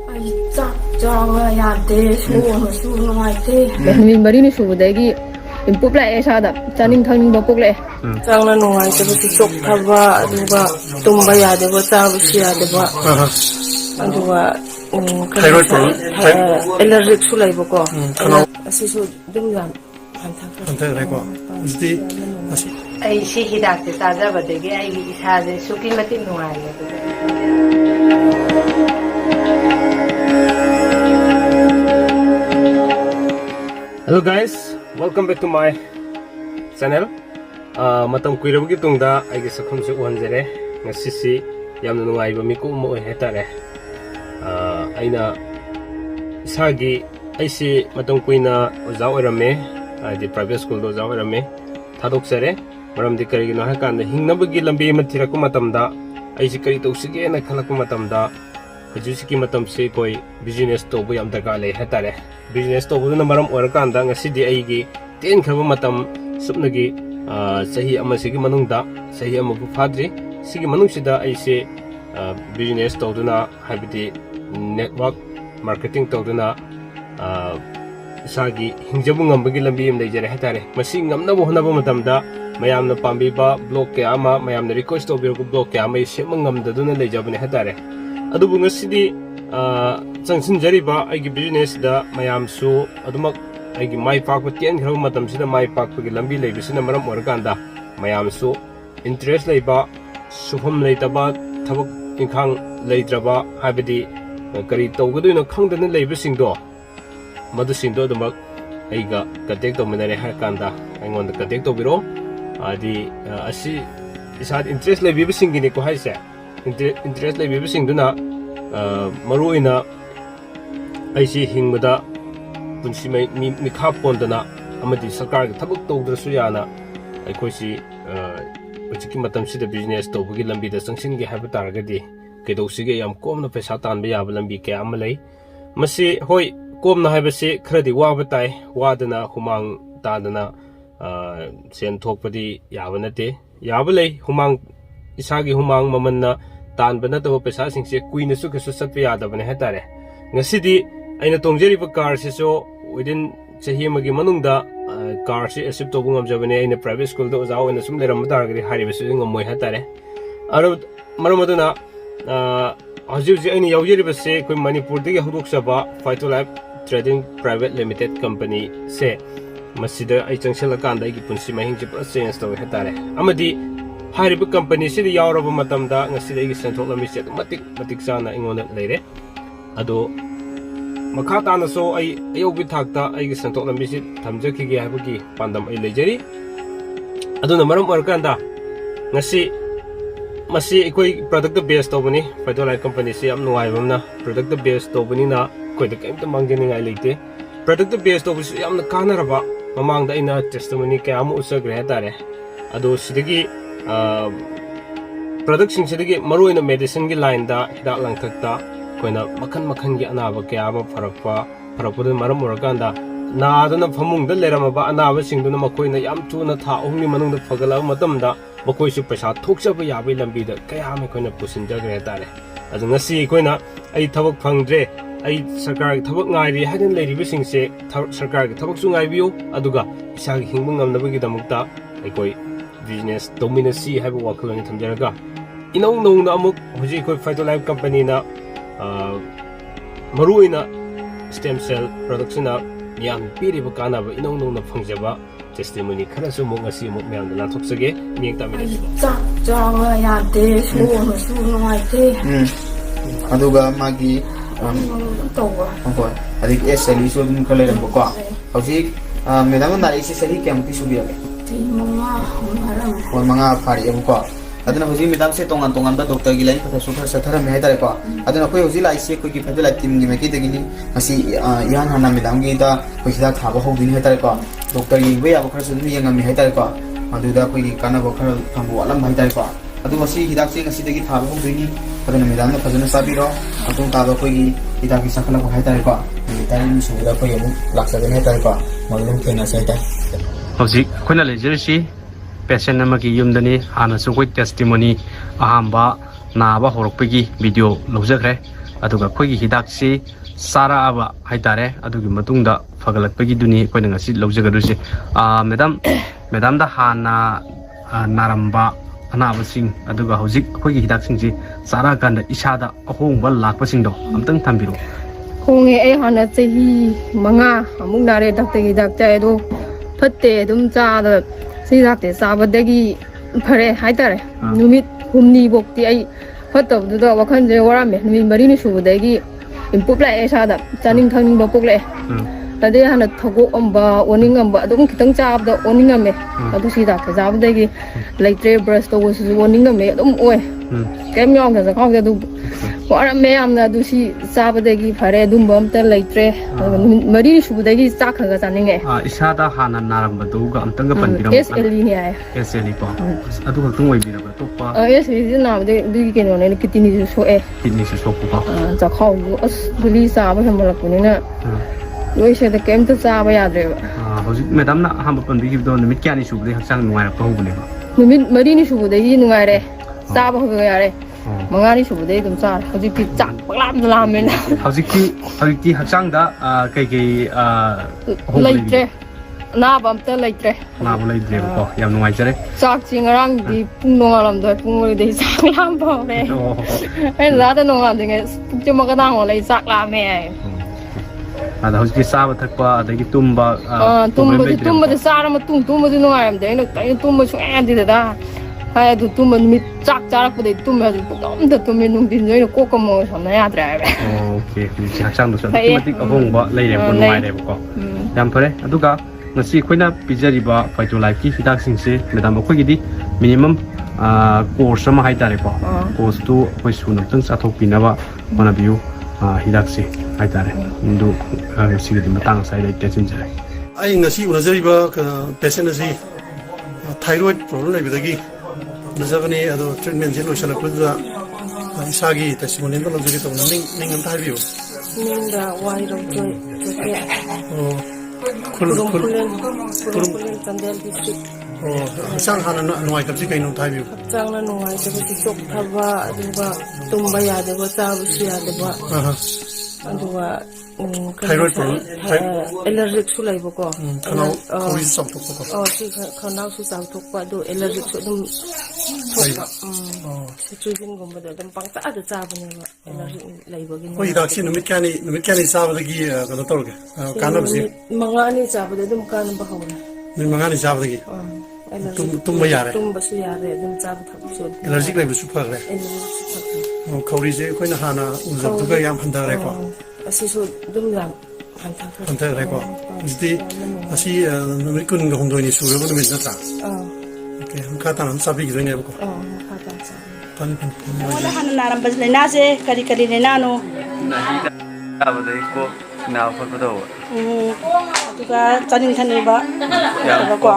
Ay chak chawa yade su numaite. Min bari ni su dagi impop la esada chaning thangning ba pok le. Changna numaite ba ti chok thaba aduga tumba yade ba chabu si yade ba. Aduga thyroid problem allergic su lai ba ko. Asisu dingam Antai ko. Isdi asi. Ay si hidak te taja ba degi ay isa de suki mati nuai. Hello guys, welcome back to my channel. Matam kuirabagi tungda aigi sakhum se uhanjare ngasisi yamna nungaiba miku mo hetare. Aina isagi aisi matam kuina oja oirame di private school do oja oirame thadok sare maram di kari no hakanda hingnabagi lambi mathiraku matamda aisi kari toksige na khalakku matamda hujusiki matam se koi business to bu yam darka le hetare. Business to bu na maram orakanda ngasidi aigi ten khaba matam supnagi sahi amasigi manungda sahi amabu phadri sigi manungsida aise business to duna habiti network marketing to duna sagi hingjabu ngambagi lambi am leijare hetare masi ngamnabu honaba matamda mayamna pambiba blog ke ama mayamna request to biru blog ke ama semang ngamda duna leijabune hetare adubu ngasidi changsin jariba aigi business da mayam su adumak aigi mai pakpa tien khara matam sida mai pakpa gi lambi leibisina maram organda mayam su interest leiba sufam leitaba thabak inkhang leidraba habidi kari tawgaduina khangdana leibisingdo madu singdo adumak aiga contact to manare hakanda aingonda contact to biro adi asi isad interest leibisingini ko haise interest leibisingduna maruina aisi hingmada punsi mi kha pondana amadi sarkar ga thabak tawdrasu yana aikoisi ujiki matam sida business to bugi lambi da sangsin ge haba taragadi kedosige yam komna pesa tanba yaba lambi ke amalai masi hoi komna haibase khradi waba tai wadana humang tadana sen thokpadi yaba nate yaba lei humang isagi humang mamanna tan bana to pesa singse kuina su ke su satpa yadabane hetare ngasidi aina tongjeriba car se so within chahi magi manungda car se accept to bungam jabane aina private school do jaw ina sum leram dargari haribe su ngam moi hetare aro maramaduna hajuji aina yawjeriba se koi manipur digi huduk saba Phytolife trading private limited company se masida ai changsela kanda gi punsi mahing je change to hetare amadi hariba company sidi yawraba matamda ngasida gi senthok lami se matik sana ingona leire ado makha tana so ai ayobi thakta ai gi senthok lami se thamjaki gi habagi pandam ai lejari aduna maram orkanda ngasi masi ekoi product based to bani Phytolife company se am nuai bamna product based to bani na koi da kaimta mangjani ngai leite product based to bisu yamna kanaraba mamangda ina testimony ka am usagre hetare ado sidagi product sing sidagi maruina medicine gi line da hidak langthakta koina makhan gi anaba kya ama farakpa maram organda na adana phamungda leramaba anaba singduna makoina yam tuna tha ohni manungda phagala matamda makoi su paisa thokchaba yabai lambi da kaya me koina pusinjagre tare adu ngasi koina ai thabak phangdre ai sarkar gi thabak ngairi hadan leiribi singse sarkar gi thabak su ngaibiu aduga isagi hingbu ngamnabagi damukta ai koi business dominancy haiba wakalani thamjaraga inong na amuk hoji koi Phytolife company na maruina Stemcell production na yam piriba kanaba inong na phangjaba testimony khara su mok ngasi mok myam na thoksage ming taminasi chak chawa yade su numaite. Aduga magi Tawa. okay adik SL isu dun kaleram ko hausi medam na isi sahi kem ti subiya mga pari ko aduna hoji medam se tongan da doctor gi lain patha sukar sathara me hetare ko aduna koi hoji lai se koi ki Phytolife team gi me ki degini asi yan hana medam gi da koi hida thaba ho din hetare ko doctor gi be abo khar sun mi yanga me hetare ko aduda koi gi kana bo khar thambu alam hetare ko adu masi hidak se ngasi degi thaba ho dini aduna medam na phajana sabiro atung ta do koi gi hidak gi sakhala ko hetare ko tani mi suda koi amu laksa den hetare ko malum kena sai ta hoji khona lejersi patient amagi yumdani hana su koi testimony ahamba naba horokpegi video lojagre ꯑꯗꯨꯒ ꯑꯩꯈꯣꯏꯒꯤ ꯍꯤꯗꯥꯛꯁꯤ ꯆꯥꯔꯛꯑꯕ ꯍꯥꯏꯇꯥꯔꯦ ꯑꯗꯨꯒꯤ ꯃꯇꯨꯡꯗ ꯐꯒꯠꯂꯛꯄꯒꯤꯗꯨꯅꯤ ꯑꯩꯈꯣꯏꯅ ꯉꯁꯤ ꯂꯧꯖꯒꯗꯣꯏꯁꯦ ꯃꯦꯗꯥꯝꯗ ꯍꯥꯟꯅ ꯅꯥꯔꯝꯕ ꯑꯅꯥꯕꯁꯤꯡ ꯑꯗꯨꯒ ꯍꯧꯖꯤꯛ ꯑꯩꯈꯣꯏꯒꯤ ꯍꯤꯗꯥꯛꯁꯤꯡꯁꯤ ꯆꯥꯔꯛꯑꯀꯥꯟꯗ ꯏꯁꯥꯗ ꯑꯍꯣꯡꯕ ꯂꯥꯛꯄꯁꯤꯡꯗꯣ ꯑꯝꯇꯪ ꯊꯝꯕꯤꯔꯛꯑꯣ ꯍꯣꯡꯉꯦ ꯑꯩ ꯍꯥꯟꯅ ꯆꯍꯤ 5 ꯑꯃꯨꯛ ꯅꯥꯔꯦ ꯗꯥꯛꯇꯔꯒꯤ ꯍꯤꯗꯥꯛ ꯆꯥꯏ ꯑꯗꯣ ꯐꯠꯇꯦ ꯑꯗꯨꯝ ꯆꯥꯗ ꯁꯤ ꯍꯤꯗꯥꯛꯇꯤ ꯆꯥꯕꯗꯒꯤ ꯐꯔꯦ ꯍꯥꯏꯇꯥꯔꯦ ꯅꯨꯃꯤꯠ 6ꯅꯤ ꯐꯥꯎꯗꯤ ꯑꯩ ꯐꯠꯇꯕꯗꯨꯗ ꯋꯥꯈꯜꯁꯦ ꯋꯥꯔꯝꯃꯦ ꯅꯨꯃꯤꯠ 4ꯅꯤ ꯁꯨꯕꯗꯒꯤ ꯏꯝꯄ꯭ꯔꯨꯞ ꯂꯥꯛꯑꯦ ꯏꯁꯥꯗ ꯆꯥꯅꯤꯡ ꯊꯛꯅꯤꯡꯕ ꯄꯣꯛꯂꯛꯑꯦ ꯑꯗꯩ ꯍꯥꯟꯅ ꯊꯒꯣꯛꯑꯝꯕ ꯑꯣꯅꯤꯡꯉꯝꯕ ꯑꯗꯨꯝ ꯈꯤꯇꯪ ꯆꯥꯕꯗ ꯑꯣꯅꯤꯡꯉꯝꯃꯦ ꯑꯗꯨ ꯁꯤ ꯍꯤꯗꯥꯛꯁꯦ ꯆꯥꯕꯗꯒꯤ ꯂꯩꯇ꯭ꯔꯦ ꯕ꯭ꯔꯁ ꯇꯧꯕꯁꯤꯁꯨ ꯑꯣꯅꯤꯡꯉꯝꯃꯦ ꯑꯗꯨꯝ ꯑꯣꯏ ꯀꯩꯝ ꯌꯥꯎꯗ ꯆꯈꯥꯎꯗ ꯑꯗꯨ ꯋꯥꯔꯝꯃꯦ ꯌꯥꯝꯅ ꯑꯗꯨ ꯁꯤ ꯆꯥꯕꯗꯒꯤ ꯐꯔꯦ ꯑꯗꯨꯝꯕ ꯑꯝꯇ ꯂꯩꯇ꯭ꯔꯦ ꯑꯗꯨꯒ ꯅꯨꯃꯤꯠ 4ꯅꯤ ꯁꯨꯕꯗꯒꯤ ꯆꯥꯛ ꯈꯔ ꯆꯥꯅꯤꯡꯉꯛꯑꯦ ꯏꯁꯥꯗ ꯍꯥꯟꯅ ꯅꯥꯔꯝꯕꯗꯨꯒ ꯑꯝꯇꯪꯒ ꯄꯟꯕꯤꯔꯝꯃꯨ SLE ꯍꯥꯏ SLE ꯀꯣ ꯑꯗꯨ ꯈꯛꯇꯪ ꯑꯣꯏꯕꯤꯔꯕ꯭ꯔꯥ ꯑꯇꯣꯞꯄ SLE ꯅꯥꯕꯗꯒꯤ ꯑꯗꯨꯒꯤ ꯀꯩꯅꯣꯅꯦ ꯀꯤꯗꯅꯤꯁꯨ ꯁꯣꯛꯑꯦ ꯀꯤꯗꯅꯤꯁꯨ ꯁꯣꯛꯄꯀꯣ ꯆꯈꯥꯎꯁꯨ ꯑꯁ ꯒꯨꯂꯤ ꯆꯥꯕ ꯍꯦꯟꯃꯜꯂꯛꯄꯅꯤꯅ ꯂꯣꯏꯁꯦꯗ ꯀꯩꯝꯇ ꯆꯥꯕ ꯌꯥꯗ꯭ꯔꯦꯕ ꯍꯧꯖꯤꯛ ꯃꯦꯗꯥꯝꯅ ꯑꯍꯥꯟꯕ ꯄꯟꯕꯤꯈꯤꯕꯗꯣ ꯅꯨꯃꯤꯠ ꯀꯌꯥꯅꯤ ꯁꯨꯕꯗꯒꯤ ꯍꯛꯆꯥꯡ ꯅꯨꯡꯉꯥꯏꯔꯛꯄ ꯍꯧꯕꯅꯦꯕ ꯅꯨꯃꯤꯠ 4ꯅꯤ ꯁꯨꯕꯗꯒꯤ ꯅꯨꯡꯉꯥꯏꯔꯦ ꯆꯥꯕ ꯍꯧꯕ ꯌꯥꯔꯦ 5ꯅꯤ ꯁꯨꯕꯗꯒꯤ ꯑꯗꯨꯝ ꯆꯥꯔꯦ ꯍꯧꯖꯤꯛꯇꯤ ꯆꯥꯛ ꯄꯛꯂꯥꯝꯗ ꯂꯥꯝꯃꯦꯅ ꯍꯧꯖꯤꯛꯇꯤ ꯍꯛꯆꯥꯡꯗ ꯀꯩꯀꯩ ꯂꯩꯇ꯭ꯔꯦ ꯑꯅꯥꯕ ꯑꯝꯇ ꯂꯩꯇ꯭ꯔꯦ ꯑꯅꯥꯕ ꯂꯩꯇ꯭ꯔꯦꯕꯀꯣ ꯌꯥꯝ ꯅꯨꯡꯉꯥꯏꯖꯔꯦ ꯆꯥꯛꯁꯤ ꯉꯔꯥꯡꯗꯤ ꯄꯨꯡ ꯅꯣꯡꯉꯥꯜꯂꯝꯗꯥꯏ ꯄꯨꯡ 4ꯗꯒꯤ ꯆꯥꯛ ꯂꯥꯝꯕ ꯍꯧꯔꯦ ꯑꯩꯅ ꯖꯥꯗ ꯅꯣꯡꯉꯥꯜꯗ꯭ꯔꯤꯉꯩ ꯄꯨꯛꯁꯦ ꯃꯀꯗꯥꯡ ꯑꯣꯜꯂꯦ ꯆꯥꯛ ꯂꯥꯝꯃꯦ ꯍꯥꯏ ꯑꯗ ꯍꯧꯖꯤꯛꯇꯤ ꯆꯥꯕ ꯊꯛꯄ ꯑꯗꯒꯤ ꯇꯨꯝꯕ ꯇꯨꯝꯕꯗꯤ ꯆꯥꯔ ꯃꯇꯨꯡ ꯇꯨꯝꯕꯗꯤ ꯅꯨꯡꯉꯥꯏꯔꯝꯗꯦ ꯑꯩꯅ ꯀꯩꯅꯣ ꯇꯨꯝꯕ ꯁꯨꯡꯌꯥ ꯌꯥꯗꯦꯗ ꯍꯥꯏ ꯑꯗꯨ ꯇꯨꯝꯕ ꯅꯨꯃꯤꯠ ꯆꯥꯛ ꯆꯥꯔꯛꯄꯗꯩ ꯇꯨꯝꯃꯦ ꯍꯧꯖꯤꯛ ꯄꯨꯡꯇꯨꯝꯗ ꯇꯨꯝꯃꯦ ꯅꯨꯡꯊꯤꯟꯁꯨ ꯑꯩꯅ ꯀꯣꯛꯀ ꯃꯣꯟ ꯁꯝꯅ ꯌꯥꯗ꯭ꯔꯦ ꯍꯥꯏꯕ ꯑꯣꯀꯦ ꯍꯧꯖꯤꯛꯁꯦ ꯍꯛꯆꯥꯡꯗꯁꯨ ꯑꯗꯨꯛꯀꯤ ꯃꯇꯤꯛ ꯑꯍꯣꯡꯕ ꯂꯩꯔꯦꯕꯀꯣ ꯅꯨꯡꯉꯥꯏꯔꯦꯕꯀꯣ ꯌꯥꯝ ꯐꯔꯦ ꯑꯗꯨꯒ ꯉꯁꯤ ꯑꯩꯈꯣꯏꯅ ꯄꯤꯖꯔꯤꯕ ꯐꯥꯏꯇꯣꯂꯥꯏꯐꯀꯤ ꯍꯤꯗꯥꯛꯁꯤꯡꯁꯦ ꯃꯦꯗꯥꯝ ꯑꯩꯈꯣꯏꯒꯤꯗꯤ ꯃꯤꯅꯤꯃꯝ ꯀꯣꯔꯁ ꯑꯃ ꯍꯥꯏꯇꯥꯔꯦꯀꯣ ꯀꯣꯔꯁꯇꯨ ꯑꯩꯈꯣꯏ ꯁꯨꯅ ꯑꯃꯨꯛꯇꯪ ꯆꯥꯊꯣꯛꯄꯤꯅꯕ ꯍꯣꯠꯅꯕꯤꯌꯨ ꯍꯤꯗꯥꯛꯁꯦ ꯍꯥꯏꯇꯥꯔꯦ ꯑꯗꯨ ꯉꯁꯤꯒꯤꯗꯤ ꯃꯇꯥꯡ ꯑꯁꯥꯏꯗ ꯇꯦꯟꯁꯤꯟꯖꯔꯦ ꯑꯩ ꯉꯁꯤ ꯎꯅꯖꯔꯤꯕ ꯄꯦꯁꯦꯟ ꯑꯁꯤ ꯊꯥꯏꯔꯣꯏꯗ ꯄ꯭ꯔꯣꯕ꯭ꯂꯦꯝ ꯂꯩꯕꯗꯒꯤ ꯎꯅꯖꯕꯅꯤ ꯑꯗꯣ ꯇ꯭ꯔꯤꯠꯃꯦꯟꯁꯦ ꯂꯣꯏꯁꯤꯜꯂꯛꯄꯗꯨꯗ ꯏꯁꯥꯒꯤ ꯇꯦꯁꯇꯤꯃꯣꯅꯤꯌꯦꯜ ꯂꯧꯖꯒꯦ ꯇꯧꯕꯅꯤ ꯃꯤꯡ ꯑꯝꯇ ꯍꯥꯏꯕꯤꯌꯨ ꯃꯤꯡꯗ ꯋꯥꯏꯔꯧꯖꯣꯏ ꯆꯣꯊꯦ ꯈꯨꯔꯨꯝ ꯈꯨꯔꯨꯝ ꯆꯥꯟꯗꯦꯜ ꯗꯤꯁꯇ꯭ꯔꯤꯛ ꯍꯛꯆꯥꯡ ꯍꯥꯟꯅ ꯅꯨꯡꯉꯥꯏꯇꯕꯁꯤ ꯀꯩꯅꯣ ꯑꯝꯇ ꯍꯥꯏꯕꯤꯌꯨ ꯍꯛꯆꯥꯡꯅ ꯅꯨꯡꯉꯥꯏꯇꯕꯁꯤ ꯆꯣꯛꯊꯕ ꯑꯗꯨꯒ ꯇꯨꯝꯕ ꯌꯥꯗꯕ ꯆꯥꯕꯁꯨ ꯌꯥꯗꯕ ꯑꯗꯨꯒ ꯊꯥꯏꯔꯣꯏꯗ ꯄ꯭ꯔꯣꯕ꯭ꯂꯦꯝ ꯑꯦꯂꯔꯖꯤꯛꯁꯨ ꯂꯩꯕꯀꯣ ꯈꯅꯥꯎ ꯈꯧꯔꯤꯁꯨ ꯆꯥꯎꯊꯣꯛꯄꯀꯣ ꯁꯤ ꯈꯅꯥꯎꯁꯨ ꯆꯥꯎꯊꯣꯛꯄ ꯑꯗꯨ ꯑꯦꯂꯔꯖꯤꯛꯁꯨ ꯑꯗꯨꯝ ꯊꯣꯛꯄ ꯁꯤꯇ꯭ꯔꯤꯖꯤꯟꯒꯨꯝꯕꯗ ꯑꯗꯨꯝ ꯄꯪꯆꯥꯗ ꯆꯥꯕꯅꯦꯕ ꯑꯦꯂꯔꯖꯤꯛ ꯂꯩꯕꯒꯤ ꯍꯣꯏ ꯍꯤꯗꯥꯛꯁꯤ ꯅꯨꯃꯤꯠ ꯀꯌꯥꯅꯤ ꯆꯥꯕꯗꯒꯤ ꯀꯩꯅꯣ ꯇꯧꯔꯒꯦ ꯀꯥꯟꯅꯕꯁꯤ ꯅꯨꯃꯤꯠ 5ꯅꯤ ꯆꯥꯕꯗ ꯑꯗꯨꯝ ꯀꯥꯟꯅꯕ ꯍꯧꯔꯦ ꯅꯨꯃꯤꯠ 5ꯅꯤ ꯆꯥꯕꯗꯒꯤ ꯇꯨꯝꯕ ꯌꯥꯔꯦ ꯇꯨꯝꯕꯁꯨ ꯌꯥꯔꯦ ꯑꯗꯨꯝ ꯆꯥꯕ ꯊꯛꯄꯁꯨ ꯑꯦꯂꯔꯖꯤꯛ ꯂꯩꯕꯁꯨ ꯐꯈ꯭ꯔꯦ ꯈꯧꯔꯤꯁꯦ ꯑꯩꯈꯣꯏꯅ ꯍꯥꯟꯅ ꯎꯖꯕꯗꯨꯒ ꯌꯥꯝ ꯍꯟꯊꯈ꯭ꯔꯦꯀꯣ ꯑꯁꯤꯁꯨ ꯑꯗꯨꯝ ꯌꯥꯝ ꯍꯟꯊꯈ꯭ꯔꯦꯀꯣ ꯍꯧꯖꯤꯛꯇꯤ ꯉꯁꯤ ꯅꯨꯃꯤꯠ 22ꯅꯤ ꯁꯨꯔꯕ ꯅꯨꯃꯤꯠ ꯅꯠꯇ꯭ꯔꯥ ꯑꯣꯀꯦ ꯃꯈꯥ ꯇꯥꯅ ꯑꯗꯨꯝ ꯆꯥꯕꯤꯈꯤꯗꯣꯏꯅꯦꯕꯀꯣ ꯅꯉꯣꯟꯗ ꯍꯥꯟꯅ ꯅꯥꯔꯝꯕ ꯂꯥꯏꯅꯥꯁꯦ ꯀꯔꯤ ꯂꯥꯏꯅꯥꯅꯣ ꯆꯥꯕꯗꯒꯤ ꯀꯣꯛ ꯅꯥꯕ ꯈꯣꯠꯄ ꯇꯧꯕ ꯑꯗꯨꯒ ꯆꯥꯅꯤꯡ ꯊꯛꯅꯤꯡꯕ ꯀꯣ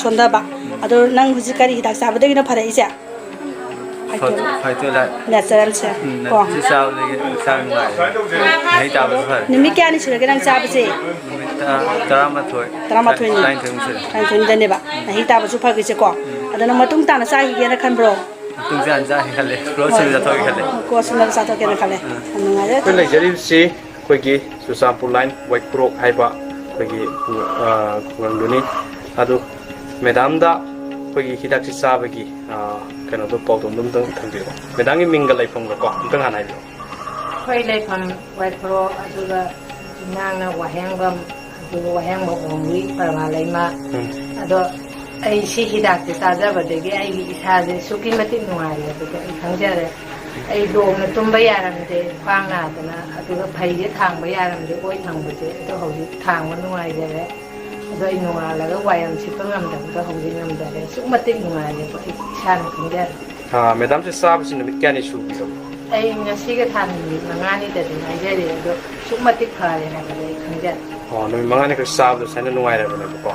ꯁꯣꯟꯊꯕ ꯑꯗꯣ ꯅꯪ ꯍꯧꯖꯤꯛ ꯀꯔꯤ ꯍꯤꯗꯥꯛ ꯆꯥꯕꯗꯒꯤꯅꯣ ꯐꯔꯛꯏꯁꯦ ꯅꯦꯆꯔꯦꯜꯁꯦ ꯀꯣ ꯁꯤ ꯆꯥꯕꯗꯒꯤ ꯍꯛꯆꯥꯡ ꯅꯨꯡꯉꯥꯏꯔꯦ ꯃꯍꯩ ꯇꯥꯕꯁꯨ ꯐꯔꯦ ꯅꯨꯃꯤꯠ ꯀꯌꯥꯅꯤ ꯁꯨꯔꯒꯦ ꯅꯪ ꯆꯥꯕꯁꯦ ꯅꯨꯃꯤꯠ 13 19ꯗꯅꯦꯕ ꯃꯍꯩ ꯇꯥꯕꯁꯨ ꯐꯈꯤꯁꯦ ꯀꯣ ꯑꯗꯣ ꯅꯪ ꯃꯇꯨꯡ ꯇꯥꯅ ꯆꯥꯈꯤꯒꯦꯅ ꯈꯟꯕ꯭ꯔꯣ ꯃꯇꯨꯡꯁꯦ ꯍꯥꯟꯅ ꯆꯥꯒꯦ ꯈꯜꯂꯦ ꯀ꯭ꯂꯣꯁꯁꯤꯡ ꯆꯥꯊꯣꯛꯒꯦ ꯈꯜꯂꯦ ꯀꯣꯁꯨꯅ ꯆꯥꯊꯣꯛꯀꯦꯅ ꯈꯜꯂꯦ ꯌꯥꯝ ꯅꯨꯡꯉꯥꯏꯔꯦ ꯑꯩꯈꯣꯏ ꯂꯩꯖꯔꯤꯕꯁꯤ ꯑꯩꯈꯣꯏꯒꯤ ꯆꯨꯔꯆꯥꯟꯄꯨꯔ ꯂꯥꯏꯟ ꯋꯥꯏꯈꯨꯔꯣꯛ ꯍꯥꯏꯕ ꯑꯩꯈꯣꯏꯒꯤ ꯈꯨꯡꯒꯪꯗꯨꯅꯤ ꯑꯗꯨ ꯃꯦꯗꯥꯝꯗ ꯑꯩꯈꯣꯏꯒꯤ ꯍꯤꯗꯥꯛꯁꯤ ꯆꯥꯕꯒꯤ ꯀꯩꯅꯣꯗꯣ ꯄꯥꯎꯗꯝꯗꯣ ꯑꯝꯇꯪ ꯊꯝꯕꯤꯔꯛꯑꯣ ꯃꯦꯗꯥꯝꯒꯤ ꯃꯤꯡꯒ ꯂꯩꯐꯝꯒꯀꯣ ꯑꯝꯇꯪ ꯍꯥꯟꯅ ꯍꯥꯏꯕꯤꯔꯛꯑꯣ ꯑꯩꯈꯣꯏ ꯂꯩꯐꯝ ꯋꯥꯏꯈꯨꯔꯣꯛ ꯑꯗꯨꯒ ꯏꯅꯥꯡꯅ ꯋꯥꯍꯦꯡꯕꯝ ꯑꯗꯨꯒ ꯋꯥꯍꯦꯡꯕꯝ ꯑꯣꯡꯕꯤ ꯄꯔꯃꯥ ꯂꯩꯃ ꯑꯗꯣ ꯑꯩ ꯁꯤ ꯍꯤꯗꯥꯛꯁꯦ ꯆꯥꯖꯕꯗꯒꯤ ꯑꯩꯒꯤ ꯏꯁꯥꯁꯦ ꯑꯁꯨꯛꯀꯤ ꯃꯇꯤꯛ ꯅꯨꯡꯉꯥꯏꯔꯦ ꯑꯗꯨꯒ ꯑꯩ ꯈꯪꯖꯔꯦ ꯑꯩ ꯂꯣꯡꯅ ꯇꯨꯝꯕ ꯌꯥꯔꯝꯗꯦ ꯈ꯭ꯋꯥꯡ ꯅꯥꯗꯅ ꯑꯗꯨꯒ ꯐꯩꯁꯦ ꯊꯥꯡꯕ ꯌꯥꯔꯝꯗꯦ ꯑꯣꯏ ꯊꯥꯡꯕꯁꯦ ꯑꯗꯣ ꯍꯧꯖꯤꯛ ꯊꯥꯡꯕ ꯅꯨꯡꯉꯥꯏꯖꯔꯦ ꯑꯗꯣ ꯑꯩ ꯅꯣꯡꯉꯥꯜꯂꯒ ꯋꯥꯏꯔꯝ ꯁꯤꯠꯄ ꯉꯝꯗꯕꯗꯣ ꯍꯧꯖꯤꯛ ꯉꯝꯖꯔꯦ ꯑꯁꯨꯛ ꯃꯇꯤꯛ ꯅꯨꯡꯉꯥꯏꯔꯦꯕ ꯑꯩ ꯏꯁꯥꯅ ꯈꯪꯖꯔꯦ ꯃꯦꯗꯥꯝꯁꯦ ꯆꯥꯕꯁꯤ ꯅꯨꯃꯤꯠ ꯀꯌꯥꯅꯤ ꯁꯨꯕꯤꯔꯕꯣ ꯑꯩ ꯉꯁꯤꯒ ꯊꯥ ꯅꯨꯃꯤꯠ 5ꯅꯤꯗꯗꯤ ꯍꯥꯏꯖꯔꯤ ꯑꯗꯣ ꯑꯁꯨꯛ ꯃꯇꯤꯛ ꯐꯔꯦ ꯍꯥꯏꯕꯗꯤ ꯑꯩ ꯈꯪꯖꯔꯦ ꯅꯨꯃꯤꯠ 5ꯅꯤ ꯈꯛ ꯆꯥꯕꯗ ꯁꯨꯃꯥꯏꯅ ꯅꯨꯡꯉꯥꯏꯔꯕꯅꯦꯕꯀꯣ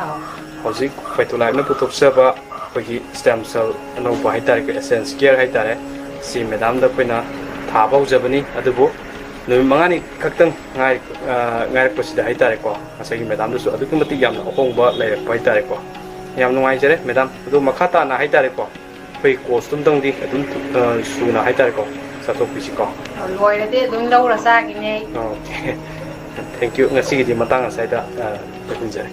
ꯍꯧꯖꯤꯛ ꯐꯥꯏꯇꯣꯂꯥꯏꯐꯅ ꯄꯨꯊꯣꯛꯆꯕ ꯑꯩꯈꯣꯏꯒꯤ ꯁ꯭ꯇꯦꯝ ꯁꯦꯜ ꯑꯅꯧꯕ ꯍꯥꯏꯇꯥꯔꯦ ꯑꯦꯁꯦꯟꯁ ꯀꯦꯌꯔ ꯍꯥꯏꯇꯥꯔꯦ ꯁꯤ ꯃꯦꯗꯥꯝꯗ ꯑꯩꯈꯣꯏꯅ ꯊꯥꯕ ꯍꯧꯖꯕꯅꯤ ꯑꯗꯨꯕꯨ ꯅꯨꯃꯤꯠ 5ꯅꯤ ꯈꯛꯇꯪ ꯉꯥꯏꯔꯛꯄꯁꯤꯗ ꯍꯥꯏꯇꯥꯔꯦꯀꯣ ꯉꯁꯥꯏꯒꯤ ꯃꯦꯗꯥꯝꯗꯁꯨ ꯑꯗꯨꯛꯀꯤ ꯃꯇꯤꯛ ꯌꯥꯝꯅ ꯑꯍꯣꯡꯕ ꯂꯩꯔꯛꯄ ꯍꯥꯏꯇꯥꯔꯦꯀꯣ ꯌꯥꯝ ꯅꯨꯡꯉꯥꯏꯖꯔꯦ ꯃꯦꯗꯥꯝ ꯑꯗꯨ ꯃꯈꯥ ꯇꯥꯅ ꯍꯥꯏꯇꯥꯔꯦꯀꯣ ꯑꯩꯈꯣꯏ ꯀꯣꯔꯁꯇꯨꯝꯇꯪꯗꯤ ꯑꯗꯨꯝ ꯁꯨꯅ ꯍꯥꯏꯇꯥꯔꯦꯀꯣ ꯆꯠꯊꯣꯛꯄꯤꯁꯤꯀꯣ ꯂꯣꯏꯔꯗꯤ ꯑꯗꯨꯝ ꯂꯧꯔ ꯆꯥꯈꯤꯅꯦ ꯑꯣꯀꯦ ꯊꯦꯡꯛ ꯌꯨ ꯉꯁꯤꯒꯤꯗꯤ ꯃꯇꯥꯡ ꯑꯁ꯭ꯋꯥꯏꯗ ꯂꯣꯏꯁꯤꯟꯖꯔꯦ